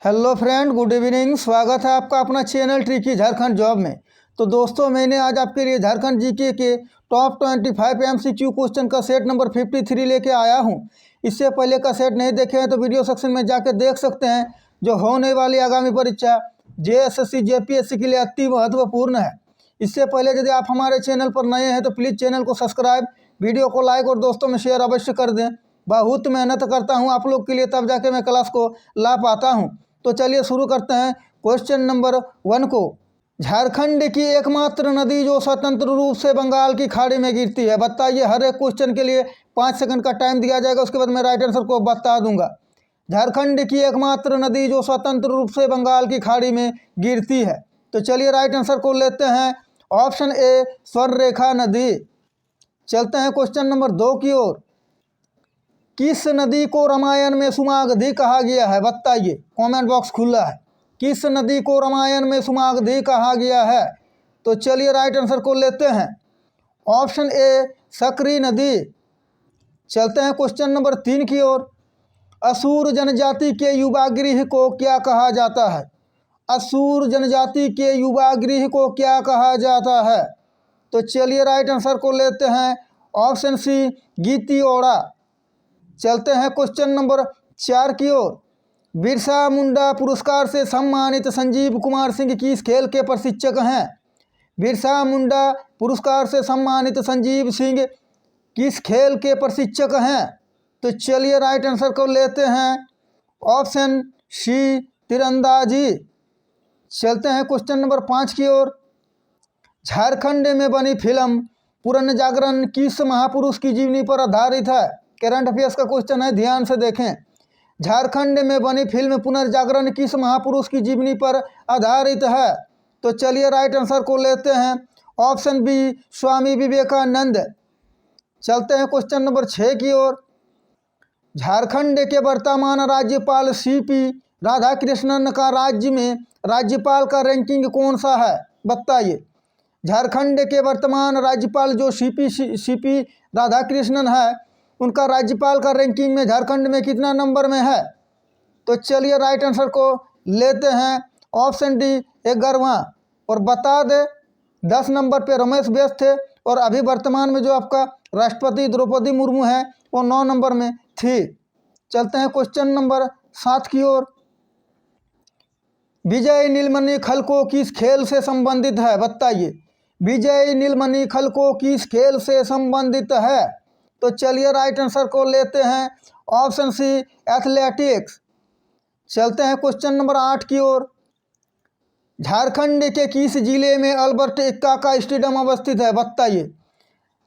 Hello friend, good evening. स्वागत है आपका अपना चैनल ट्रिकी झारखंड जॉब में। तो दोस्तों, मैंने आज आपके लिए झारखंड जीके के टॉप 25 एमसीक्यू क्वेश्चन का सेट नंबर 53 लेके आया हूं। इससे पहले का सेट नहीं देखे हैं तो वीडियो सेक्शन में जाकर देख सकते हैं। जो होने वाली आगामी परीक्षा जेएसएससी जेपीएससी के लिए अति महत्वपूर्ण है। इससे पहले यदि आप हमारे चैनल पर नए हैं तो प्लीज़ चैनल को सब्सक्राइब, वीडियो को लाइक और दोस्तों में शेयर अवश्य कर दें। बहुत मेहनत करता हूँ आप लोग के लिए, तब जाके मैं क्लास को ला पाता हूँ। तो चलिए शुरू करते हैं क्वेश्चन नंबर 1 को। झारखंड की एकमात्र नदी जो स्वतंत्र रूप से बंगाल की खाड़ी में गिरती है, बताइए। हर एक क्वेश्चन के लिए 5 सेकंड का टाइम दिया जाएगा, उसके बाद मैं राइट आंसर को बता दूंगा। झारखंड की एकमात्र नदी जो स्वतंत्र रूप से बंगाल की खाड़ी में गिरती है। तो चलिए राइट आंसर को लेते हैं, ऑप्शन ए स्वर्णरेखा नदी। चलते हैं क्वेश्चन नंबर 2 की ओर। किस नदी को रामायण में सुमागधी कहा गया है, बताइए। कमेंट बॉक्स खुला है। किस नदी को रामायण में सुमागधी कहा गया है? तो चलिए राइट आंसर को लेते हैं, ऑप्शन ए सकरी नदी। चलते हैं क्वेश्चन नंबर 3 की ओर। असुर जनजाति के युवा गृह को क्या कहा जाता है? असुर जनजाति के युवा गृह को क्या कहा जाता है? तो चलिए राइट आंसर को लेते हैं, ऑप्शन सी गीतियोड़ा। चलते हैं क्वेश्चन नंबर 4 की ओर। बिरसा मुंडा पुरस्कार से सम्मानित संजीव कुमार सिंह किस खेल के प्रशिक्षक हैं? बिरसा मुंडा पुरस्कार से सम्मानित संजीव सिंह किस खेल के प्रशिक्षक हैं? तो चलिए राइट आंसर को लेते हैं, ऑप्शन सी तीरंदाजी। चलते हैं क्वेश्चन नंबर 5 की ओर। झारखंड में बनी फिल्म पुनर्जागरण किस महापुरुष की जीवनी पर आधारित है? करंट अफेयर्स का क्वेश्चन है, ध्यान से देखें। झारखंड में बनी फिल्म पुनर्जागरण किस महापुरुष की जीवनी पर आधारित है? तो चलिए राइट आंसर को लेते हैं, ऑप्शन बी स्वामी विवेकानंद। चलते हैं क्वेश्चन नंबर 6 की ओर। झारखंड के वर्तमान राज्यपाल सीपी राधाकृष्णन का राज्य में राज्यपाल का रैंकिंग कौन सा है, बताइए। झारखंड के वर्तमान राज्यपाल जो सीपी राधाकृष्णन है, उनका राज्यपाल का रैंकिंग में झारखंड में कितना नंबर में है? तो चलिए राइट आंसर को लेते हैं, ऑप्शन डी 11वां। और बता दें 10 नंबर पे रमेश बैस थे, और अभी वर्तमान में जो आपका राष्ट्रपति द्रौपदी मुर्मू है वो 9 नंबर में थी। चलते हैं क्वेश्चन नंबर 7 की ओर। विजय नीलमणि खलको किस खेल से संबंधित है, बताइए। विजय नीलमणि खलको किस खेल से संबंधित है? तो चलिए राइट आंसर को लेते हैं, ऑप्शन सी एथलेटिक्स। चलते हैं क्वेश्चन नंबर 8 की ओर। झारखंड के किस जिले में अल्बर्ट एक्का का स्टेडियम अवस्थित है, बताइए।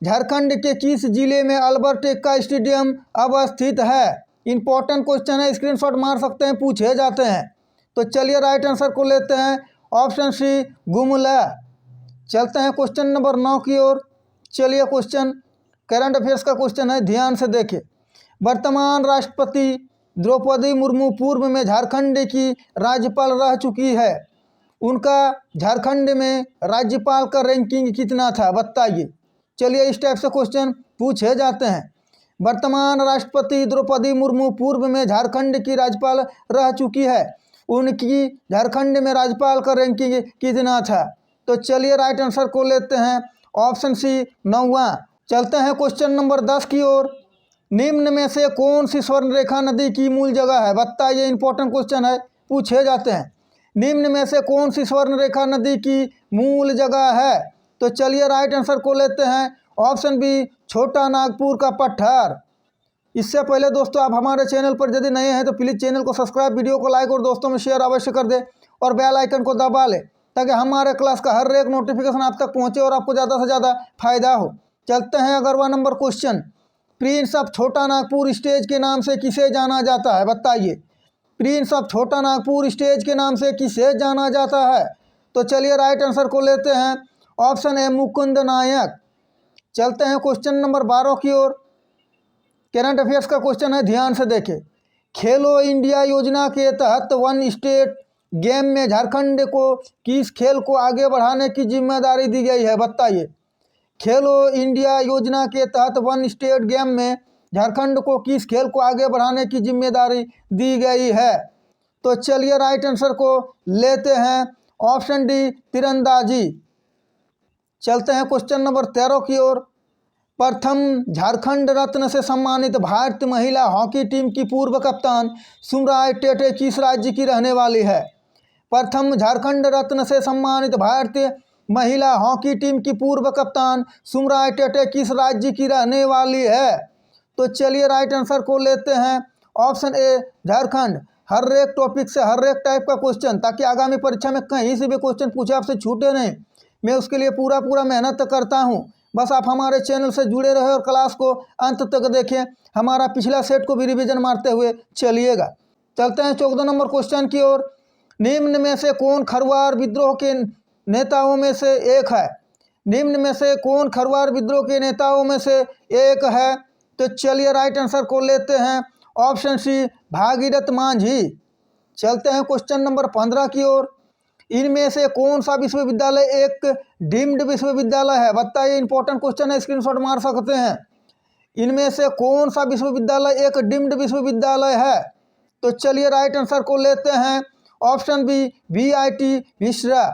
झारखंड के किस जिले में अल्बर्ट एक्का स्टेडियम अवस्थित है? इंपॉर्टेंट क्वेश्चन है, स्क्रीनशॉट मार सकते हैं, पूछे जाते हैं। तो चलिए राइट आंसर को लेते हैं, ऑप्शन सी गुमला। चलते हैं क्वेश्चन नंबर 9 की ओर। चलिए क्वेश्चन करंट अफेयर्स का क्वेश्चन है, ध्यान से देखें। वर्तमान राष्ट्रपति द्रौपदी मुर्मू पूर्व में झारखंड की राज्यपाल रह चुकी है। उनका झारखंड में राज्यपाल का रैंकिंग कितना था, बताइए। चलिए इस टाइप से क्वेश्चन पूछे जाते हैं। वर्तमान राष्ट्रपति द्रौपदी मुर्मू पूर्व में झारखंड की राज्यपाल रह चुकी है, उनकी झारखंड में राज्यपाल का रैंकिंग कितना था? तो चलिए राइट आंसर को लेते हैं, ऑप्शन सी 9वां। चलते हैं क्वेश्चन नंबर 10 की ओर। निम्न में से कौन सी स्वर्णरेखा नदी की मूल जगह है, बताइए। इंपॉर्टेंट क्वेश्चन है, पूछे जाते हैं। निम्न में से कौन सी स्वर्णरेखा नदी की मूल जगह है? तो चलिए राइट आंसर को लेते हैं, ऑप्शन बी छोटा नागपुर का पठार। इससे पहले दोस्तों, आप हमारे चैनल पर यदि नए हैं तो प्लीज़ चैनल को सब्सक्राइब, वीडियो को लाइक और दोस्तों में शेयर अवश्य कर दें, और बेल आइकन को दबा लें ताकि हमारे क्लास का हर एक नोटिफिकेशन आप तक पहुंचे और आपको ज़्यादा से ज़्यादा फायदा हो। चलते हैं 11वां नंबर क्वेश्चन। प्रिंस ऑफ छोटा नागपुर स्टेज के नाम से किसे जाना जाता है, बताइए। प्रिंस ऑफ छोटा नागपुर स्टेज के नाम से किसे जाना जाता है? तो चलिए राइट आंसर को लेते हैं, ऑप्शन ए मुकुंद नायक। चलते हैं क्वेश्चन नंबर 12 की ओर। करंट अफेयर्स का क्वेश्चन है, ध्यान से देखें। खेलो इंडिया योजना के तहत वन स्टेट गेम में झारखंड को किस खेल को आगे बढ़ाने की जिम्मेदारी दी गई है, बताइए। खेलो इंडिया योजना के तहत वन स्टेट गेम में झारखंड को किस खेल को आगे बढ़ाने की जिम्मेदारी दी गई है? तो चलिए राइट आंसर को लेते हैं ऑप्शन डी तीरंदाजी। चलते हैं क्वेश्चन नंबर 13 की ओर। प्रथम झारखंड रत्न से सम्मानित भारतीय महिला हॉकी टीम की पूर्व कप्तान सुमराय टेटे किस राज्य की रहने वाली है? प्रथम झारखंड रत्न से सम्मानित भारतीय महिला हॉकी टीम की पूर्व कप्तान सुमराय टेटे किस राज्य की रहने वाली है? तो चलिए राइट आंसर को लेते हैं ऑप्शन ए झारखंड। हर एक टॉपिक से हर एक टाइप का क्वेश्चन, ताकि आगामी परीक्षा में कहीं से भी क्वेश्चन पूछे आपसे छूटे नहीं, मैं उसके लिए पूरा मेहनत करता हूं। बस आप हमारे चैनल से जुड़े रहे और क्लास को अंत तक देखें, हमारा पिछला सेट को भी रिवीजन मारते हुए चलिएगा। चलते हैं 14 नंबर क्वेश्चन की ओर। निम्न में से कौन खरवार विद्रोह के नेताओं में से एक है? निम्न में से कौन खरवार विद्रोह के नेताओं में से एक है? तो चलिए राइट आंसर को लेते हैं ऑप्शन सी भागीरथ मांझी। चलते हैं क्वेश्चन नंबर 15 की ओर। इनमें से कौन सा विश्वविद्यालय एक डीम्ड विश्वविद्यालय है? बताइए, इंपॉर्टेंट क्वेश्चन है, स्क्रीनशॉट मार सकते हैं। इनमें से कौन सा विश्वविद्यालय एक डीम्ड विश्वविद्यालय है? तो चलिए राइट आंसर को लेते हैं ऑप्शन बी VIT मिश्रा।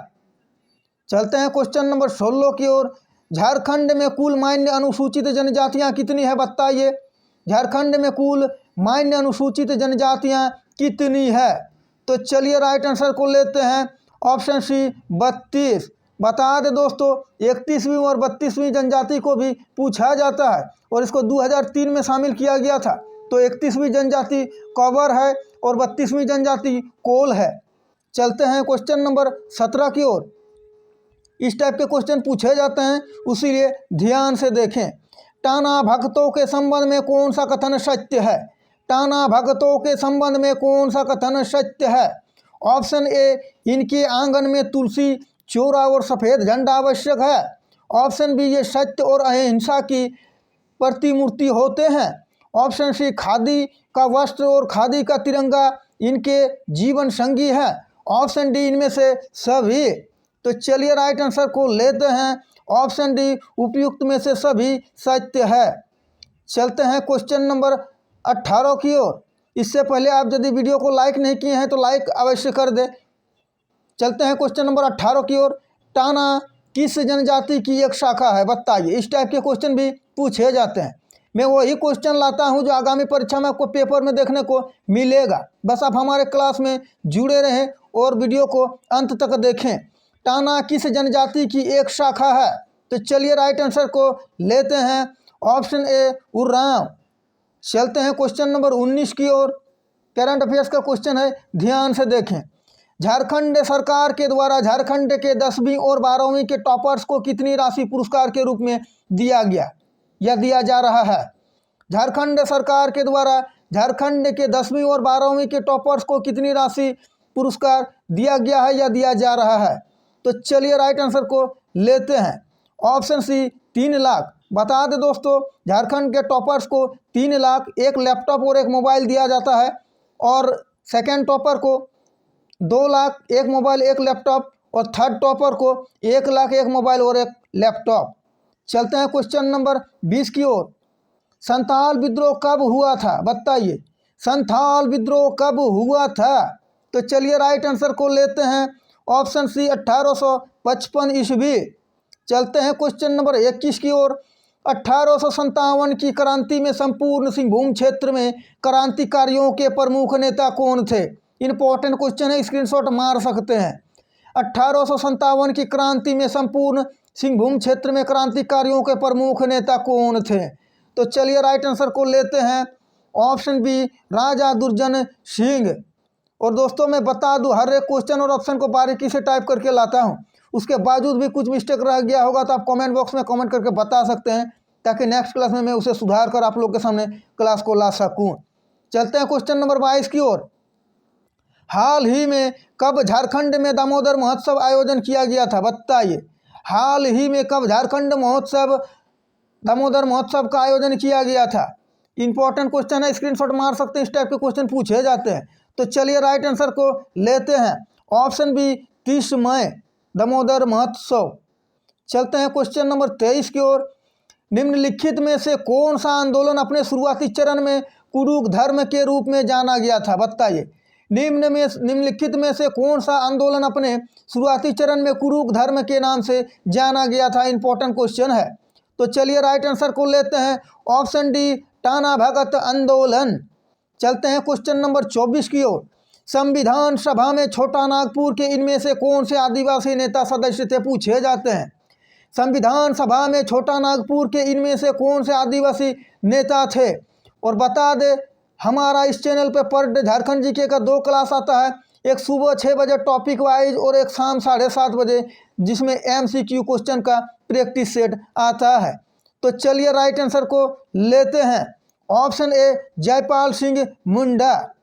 चलते हैं क्वेश्चन नंबर 16 की ओर। झारखंड में कुल मान्य अनुसूचित जनजातियां कितनी है? बताइए, झारखंड में कुल मान्य अनुसूचित जनजातियां कितनी है? तो चलिए राइट आंसर को लेते हैं ऑप्शन सी 32। बता दें दोस्तों, 31वीं और 32वीं जनजाति को भी पूछा जाता है और इसको 2003 में शामिल किया गया था। तो 31वीं जनजाति कौवर है और 32वीं जनजाति कोल है। चलते हैं क्वेश्चन नंबर 17 की ओर। इस टाइप के क्वेश्चन पूछे जाते हैं, उसीलिए ध्यान से देखें। टाना भगतों के संबंध में कौन सा कथन सत्य है? टाना भगतों के संबंध में कौन सा कथन सत्य है? ऑप्शन ए इनके आंगन में तुलसी चौरा और सफ़ेद झंडा आवश्यक है। ऑप्शन बी ये सत्य और अहिंसा की प्रतिमूर्ति होते हैं। ऑप्शन सी खादी का वस्त्र और खादी का तिरंगा इनके जीवन संगी है। ऑप्शन डी इनमें से सभी। तो चलिए राइट आंसर को लेते हैं ऑप्शन डी उपयुक्त में से सभी सत्य है। चलते हैं क्वेश्चन नंबर 18 की ओर। इससे पहले आप यदि वीडियो को लाइक नहीं किए हैं तो लाइक अवश्य कर दे। चलते हैं क्वेश्चन नंबर 18 की ओर। टाना किस जनजाति की एक शाखा है? बताइए, इस टाइप के क्वेश्चन भी पूछे जाते हैं। मैं वही क्वेश्चन लाता हूं जो आगामी परीक्षा में आपको पेपर में देखने को मिलेगा। बस आप हमारे क्लास में जुड़े रहें और वीडियो को अंत तक देखें। टाना किस जनजाति की एक शाखा है? तो चलिए राइट आंसर को लेते हैं ऑप्शन ए उरांव। चलते हैं क्वेश्चन नंबर 19 की ओर। करंट अफेयर्स का क्वेश्चन है, ध्यान से देखें। झारखंड सरकार के द्वारा झारखंड के 10वीं और 12वीं के टॉपर्स को कितनी राशि पुरस्कार के रूप में दिया गया या दिया जा रहा है? झारखंड सरकार के द्वारा झारखंड के 10वीं और 12वीं के टॉपर्स को कितनी राशि पुरस्कार दिया गया है या दिया जा रहा है? तो चलिए राइट आंसर को लेते हैं ऑप्शन सी 3 लाख। बता दें दोस्तों, झारखंड के टॉपर्स को 3 लाख, एक लैपटॉप और एक मोबाइल दिया जाता है। और सेकेंड टॉपर को 2 लाख, एक मोबाइल एक लैपटॉप। और थर्ड टॉपर को 1 लाख, एक मोबाइल और एक लैपटॉप। चलते हैं क्वेश्चन नंबर 20 की ओर। संथाल विद्रोह कब हुआ था? बताइए, संथाल विद्रोह कब हुआ था? तो चलिए राइट आंसर को लेते हैं ऑप्शन सी 1855 ईस्वी। चलते हैं क्वेश्चन नंबर 21 की ओर। 1857 की क्रांति में संपूर्ण सिंहभूम क्षेत्र में क्रांतिकारियों के प्रमुख नेता कौन थे? इंपॉर्टेंट क्वेश्चन है, स्क्रीनशॉट मार सकते हैं। 1857 की क्रांति में संपूर्ण सिंहभूम क्षेत्र में क्रांतिकारियों के प्रमुख नेता कौन थे? तो चलिए राइट आंसर को लेते हैं ऑप्शन बी राजा दुर्जन सिंह। और दोस्तों मैं बता दूं, हर एक क्वेश्चन और ऑप्शन को बारीकी से टाइप करके लाता हूं, उसके बावजूद भी कुछ मिस्टेक रह गया होगा तो आप कमेंट बॉक्स में कमेंट करके बता सकते हैं, ताकि नेक्स्ट क्लास में मैं उसे सुधार कर आप लोग के सामने क्लास को ला सकूं। चलते हैं क्वेश्चन नंबर 22 की ओर। हाल ही में कब झारखंड में दामोदर महोत्सव आयोजन किया गया था? बताइए, हाल ही में कब झारखंड दामोदर महोत्सव का आयोजन किया गया था? इंपॉर्टेंट क्वेश्चन है, स्क्रीनशॉट मार सकते हैं, इस टाइप के क्वेश्चन पूछे जाते हैं। तो चलिए राइट आंसर को लेते हैं ऑप्शन बी 30 मई दामोदर महोत्सव। चलते हैं क्वेश्चन नंबर 23 की ओर। निम्नलिखित में से कौन सा आंदोलन अपने शुरुआती चरण में कुरुक धर्म के रूप में जाना गया था? बताइए, निम्नलिखित में से कौन सा आंदोलन अपने शुरुआती चरण में कुरुक धर्म के नाम से जाना गया था? इंपॉर्टेंट क्वेश्चन है। तो चलिए राइट आंसर को लेते हैं, ऑप्शन डी टाना भगत आंदोलन। चलते हैं क्वेश्चन नंबर 24 की ओर। संविधान सभा में छोटा नागपुर के इनमें से कौन से आदिवासी नेता सदस्य थे? पूछे जाते हैं। संविधान सभा में छोटा नागपुर के इनमें से कौन से आदिवासी नेता थे? और बता दे, हमारा इस चैनल पे पर डे झारखंड जीके का 2 क्लास आता है, एक सुबह 6 बजे टॉपिक वाइज और एक शाम 7:30 बजे, जिसमें MCQ क्वेश्चन का प्रैक्टिस सेट आता है। तो चलिए राइट आंसर को लेते हैं, ऑप्शन ए जयपाल सिंह मुंडा।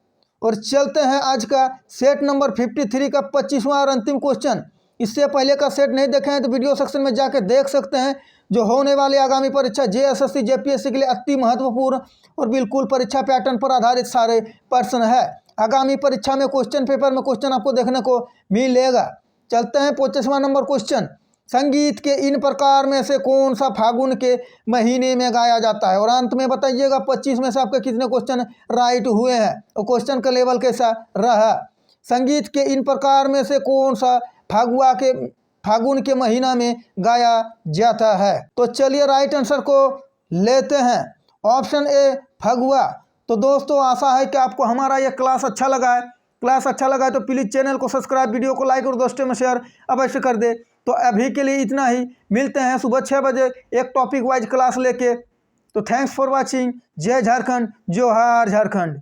और चलते हैं आज का सेट नंबर 53 का 25वां और अंतिम क्वेश्चन। इससे पहले का सेट नहीं देखे हैं तो वीडियो सेक्शन में जाकर देख सकते हैं, जो होने वाली आगामी परीक्षा JSSC JPSC के लिए अति महत्वपूर्ण और बिल्कुल परीक्षा पैटर्न पर आधारित सारे प्रश्न है। आगामी परीक्षा में क्वेश्चन पेपर में क्वेश्चन आपको देखने को मिलेगा। चलते हैं 25वां नंबर क्वेश्चन। संगीत के इन प्रकार में से कौन सा फागुन के महीने में गाया जाता है? और अंत में बताइएगा 25 में से आपके कितने क्वेश्चन राइट हुए हैं और क्वेश्चन का लेवल कैसा रहा। संगीत के इन प्रकार में से कौन सा फागुन के महीना में गाया जाता है? तो चलिए राइट आंसर को लेते हैं, ऑप्शन ए फगुआ। तो दोस्तों आशा है कि आपको हमारा यह क्लास अच्छा लगा है। क्लास अच्छा लगा है तो प्लीज़ चैनल को सब्सक्राइब, वीडियो को लाइक और दोस्तों में शेयर अवश्य कर दे। तो अभी के लिए इतना ही, मिलते हैं सुबह 6 बजे एक टॉपिक वाइज क्लास लेके। तो थैंक्स फॉर वाचिंग। जय झारखंड, जोहार झारखंड।